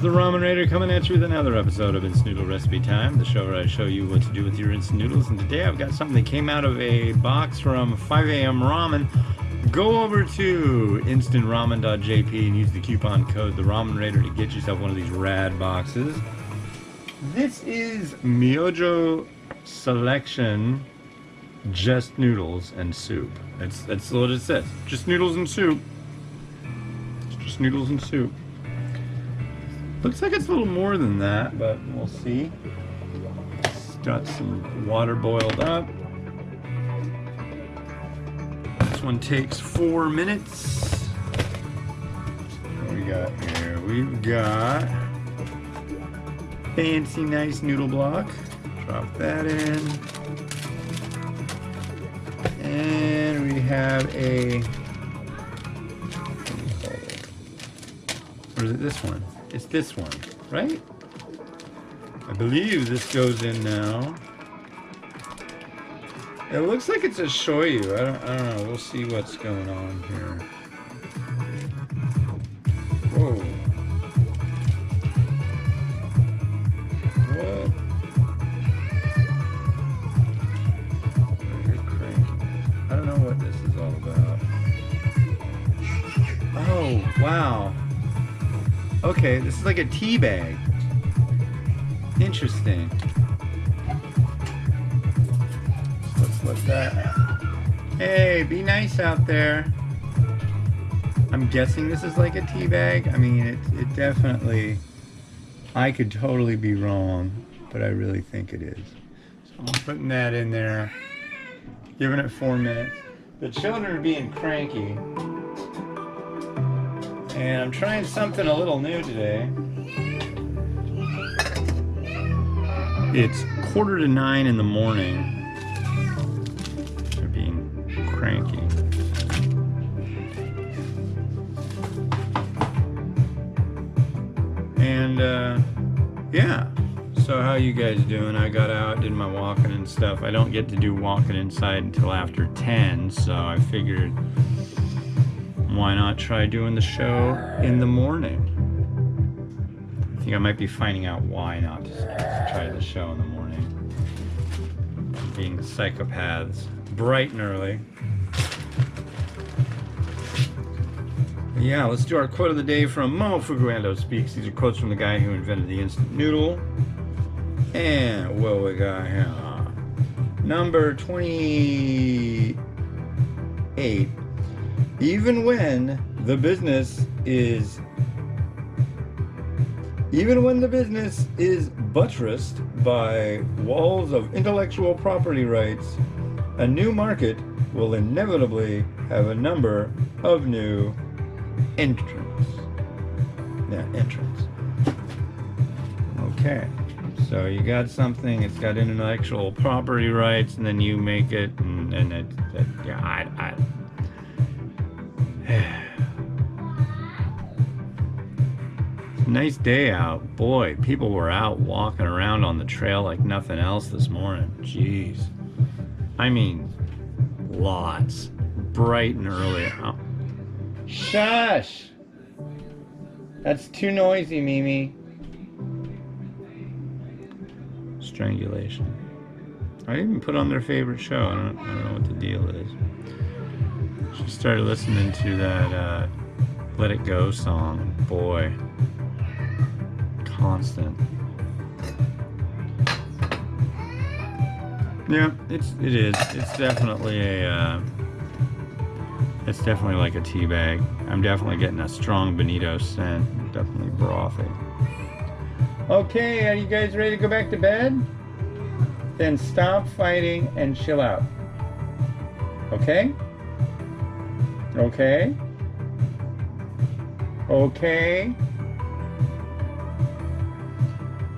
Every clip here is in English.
the Ramen Raider coming at you with another episode of Instant Noodle Recipe Time, the show where I show you what to do with your instant noodles. And today I've got something that came out of a box from 5 a.m. Ramen. Go over to instantramen.jp and use the coupon code the Ramen Raider to get yourself one of these rad boxes. This is Myojo Selection Just Noodles and Soup. That's what it says. Just noodles and soup. Just noodles and soup. Looks like it's a little more than that, but we'll see. It's got some water boiled up. This one takes 4 minutes. What do we got here? We've got fancy nice noodle block. Drop that in. And we have a, or is it this one? It's this one, right? I believe this goes in now. It looks like it's a shoyu. I don't know. We'll see what's going on here. Whoa. What? You're cranky. I don't know what this is all about. Oh, wow. Okay, this is like a tea bag. Interesting. Let's look that. Hey, be nice out there. I'm guessing this is like a tea bag. I mean, it definitely, I could totally be wrong, but I really think it is. So I'm putting that in there, giving it 4 minutes. The children are being cranky. And I'm trying something a little new today. It's 8:45 in the morning. They're being cranky. And yeah. So how you guys doing? I got out, did my walking and stuff. I don't get to do walking inside until after 10, so I figured, why not try doing the show in the morning? I think I might be finding out why not to try the show in the morning. Being psychopaths, bright and early. Yeah, let's do our quote of the day from Mo Fuguando Speaks. These are quotes from the guy who invented the instant noodle. And what we got here? Number 28. Even when the business is buttressed by walls of intellectual property rights, a new market will inevitably have a number of new entrants. Okay, so you got something, it's got intellectual property rights, and then you make it, and yeah, nice day out. Boy, people were out walking around on the trail like nothing else this morning. Jeez. I mean, lots. Bright and early. Oh. Shush! That's too noisy, Mimi. Strangulation. I even put on their favorite show. I don't know what the deal is. She started listening to that Let It Go song. Boy. Constant. Yeah, it is. It's definitely a it's definitely like a tea bag. I'm definitely getting a strong bonito scent. Definitely brothy. Okay, are you guys ready to go back to bed? Then stop fighting and chill out. Okay? Okay? Okay?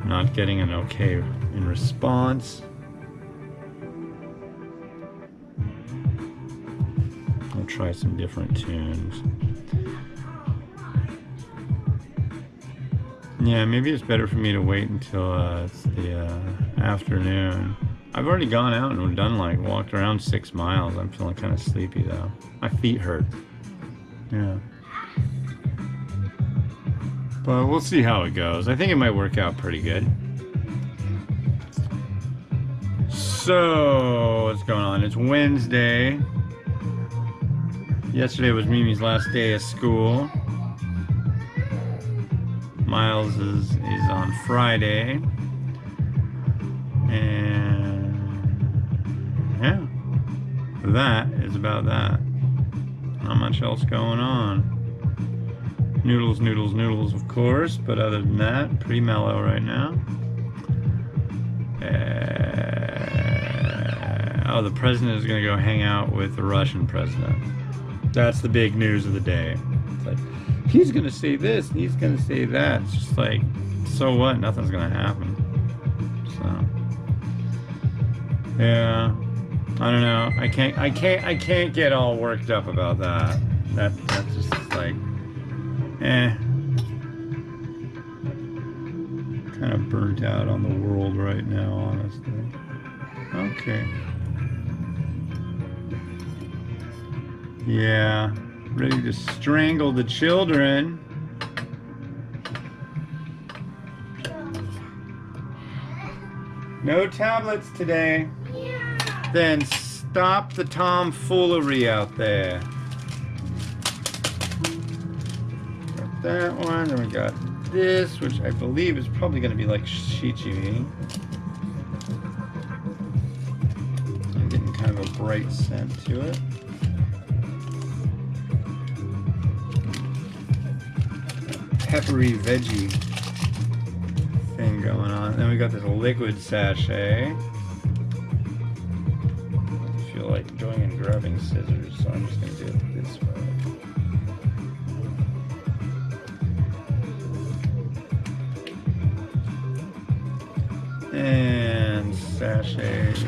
Not getting an okay in response. I'll try some different tunes. Yeah, maybe it's better for me to wait until it's the afternoon. I've already gone out and done walked around 6 miles. I'm feeling kind of sleepy though. My feet hurt. Yeah. But we'll see how it goes. I think it might work out pretty good. So, what's going on? It's Wednesday. Yesterday was Mimi's last day of school. Miles is on Friday. And yeah, that is about that. Not much else going on. Noodles, noodles, noodles, of course, but other than that, pretty mellow right now. Oh, the president is going to go hang out with the Russian president. That's the big news of the day. It's like, he's going to say this, and he's going to say that. It's just like, so what? Nothing's going to happen. So, yeah, I don't know. I can't get all worked up about that. That's just like, kind of burnt out on the world right now, honestly. Okay. Yeah, ready to strangle the children. No tablets today. Yeah. Then stop the tomfoolery out there. Got that one, and we got this, which I believe is probably going to be like shichimi. I'm getting kind of a bright scent to it. Peppery veggie thing going on. Then we got this liquid sachet. I feel like going and grabbing scissors, so I'm just going to do it this way. And sachet is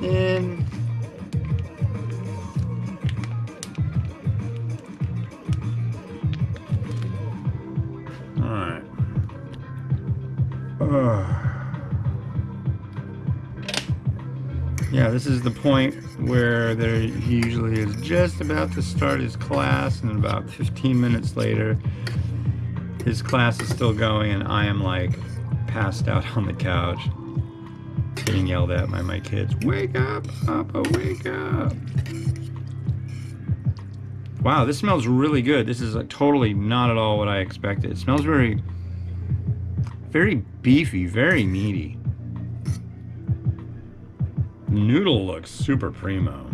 in. Alright. Yeah, this is the point where he usually is just about to start his class, and about 15 minutes later, his class is still going, and I am like passed out on the couch, getting yelled at by my kids. Wake up, Papa, wake up. Wow, this smells really good. This is totally not at all what I expected. It smells very, very beefy, very meaty. Noodle looks super primo.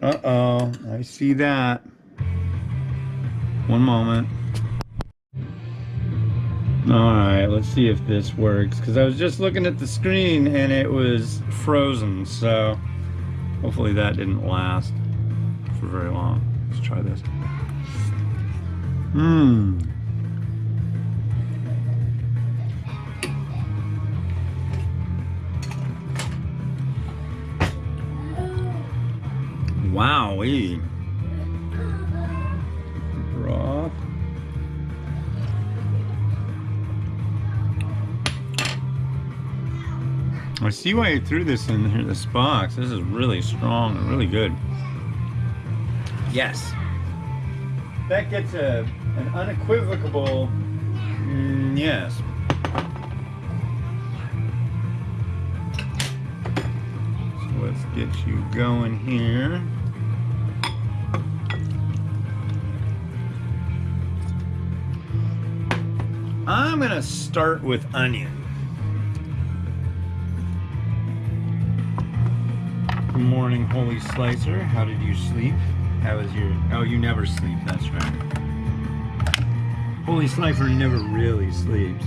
Uh-oh, I see that. One moment. Alright, let's see if this works, because I was just looking at the screen and it was frozen, so hopefully that didn't last for very long. Let's try this. Wowee. Broth. I see why you threw this in here, this box. This is really strong and really good. Yes. That gets an unequivocal yes. So let's get you going here. I'm gonna start with onion. Good morning, Holy Slicer. How did you sleep? How was your... Oh, you never sleep, that's right. Holy Slicer never really sleeps.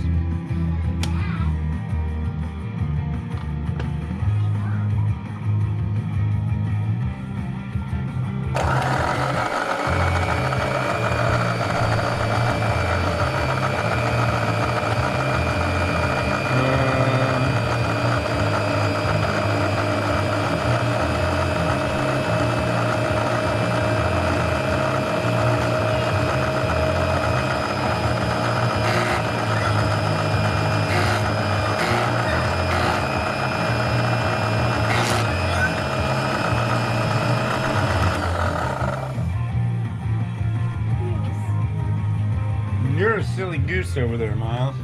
silly goose over there, Miles.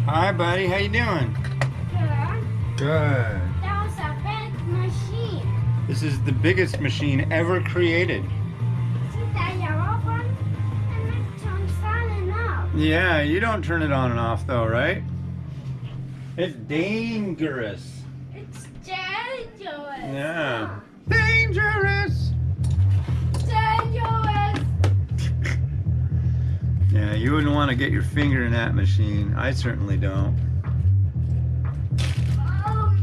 Hi, buddy. How you doing? Good. Good. That was a big machine. This is the biggest machine ever created. See that yellow one? And it turns on and off. Yeah, you don't turn it on and off though, right? It's dangerous. It's dangerous. Yeah. Dangerous! Dangerous. Yeah, you wouldn't want to get your finger in that machine. I certainly don't. Oh.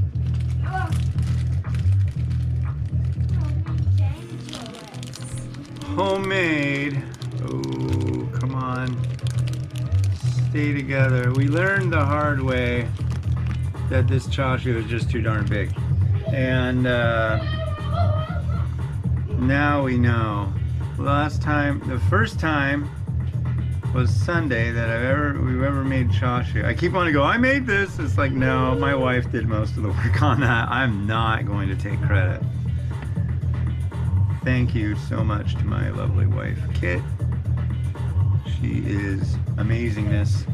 Dangerous. Homemade. Oh, come on. Stay together. We learned the hard way that this chashu is just too darn big. And now we know. The first time was Sunday that we've ever made chashu. I keep wanting to go, I made this. It's like, no, my wife did most of the work on that. I'm not going to take credit. Thank you so much to my lovely wife, Kit. She is amazingness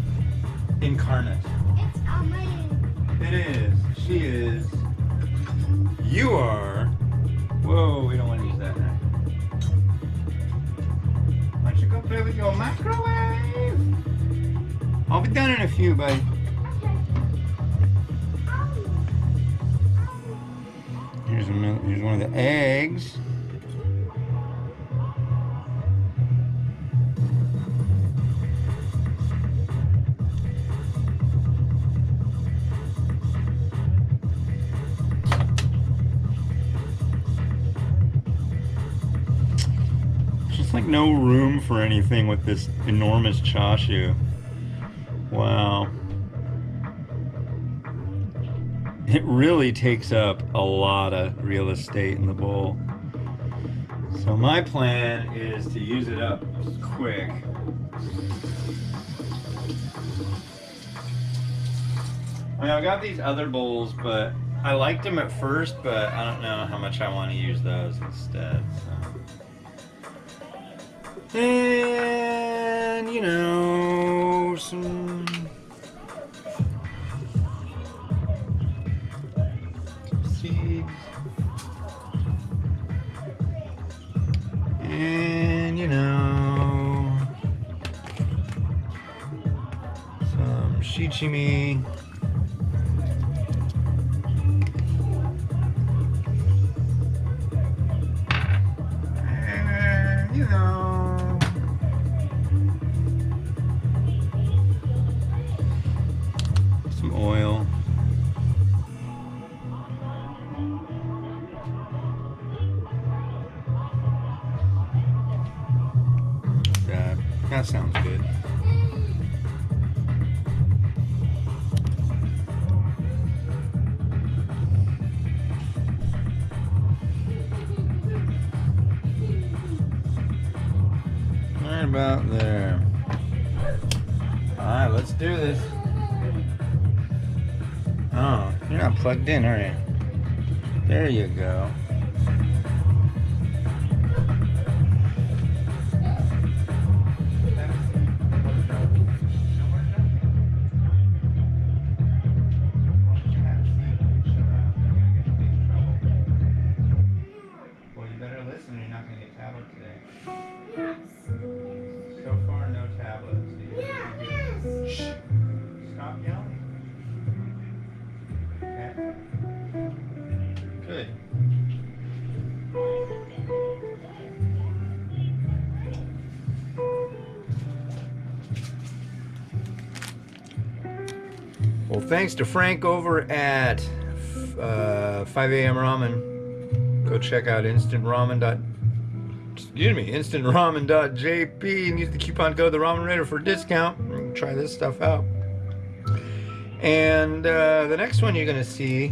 incarnate. It's amazing. It is. She is. You are. Whoa, we don't want to use that now. Why don't you go play with your microwave? I'll be done in a few, buddy. Okay. Here's one of the eggs. Just like no room for anything with this enormous chashu. Wow. It really takes up a lot of real estate in the bowl. So my plan is to use it up quick. I mean, I've got these other bowls, but I liked them at first, but I don't know how much I want to use those instead. So. And, you know, some seeds. And, you know, some shichimi. And, you know, some oil. That sounds good. Right about there. Alright, let's do this. Oh, you're not plugged in, are you? There you go. Well, you better listen or you're not going to get tablet today. Yes. So far, no tablets. Yes. Shh. Stop yelling. Okay. Good. Well, thanks to Frank over at 5 a.m. Ramen. Go check out instantramen.jp and use the coupon code the Ramen Raider for a discount. You can try this stuff out. And the next one you're gonna see,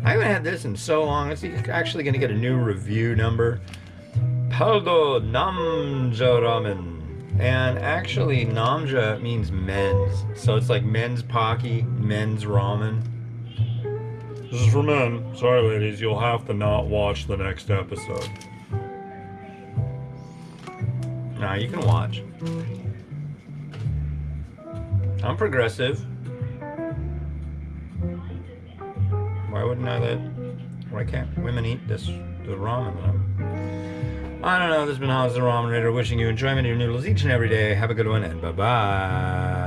I haven't had this in so long. It's actually gonna get a new review number. Paldo Namja Ramen. And actually, Namja means men's. So it's like men's pocky, men's ramen. This is for men. Sorry, ladies, you'll have to not watch the next episode. Nah, you can watch. I'm progressive. Why can't women eat the ramen? I don't know. This has been Hans the Ramen Raider wishing you enjoyment of your noodles each and every day. Have a good one and bye-bye.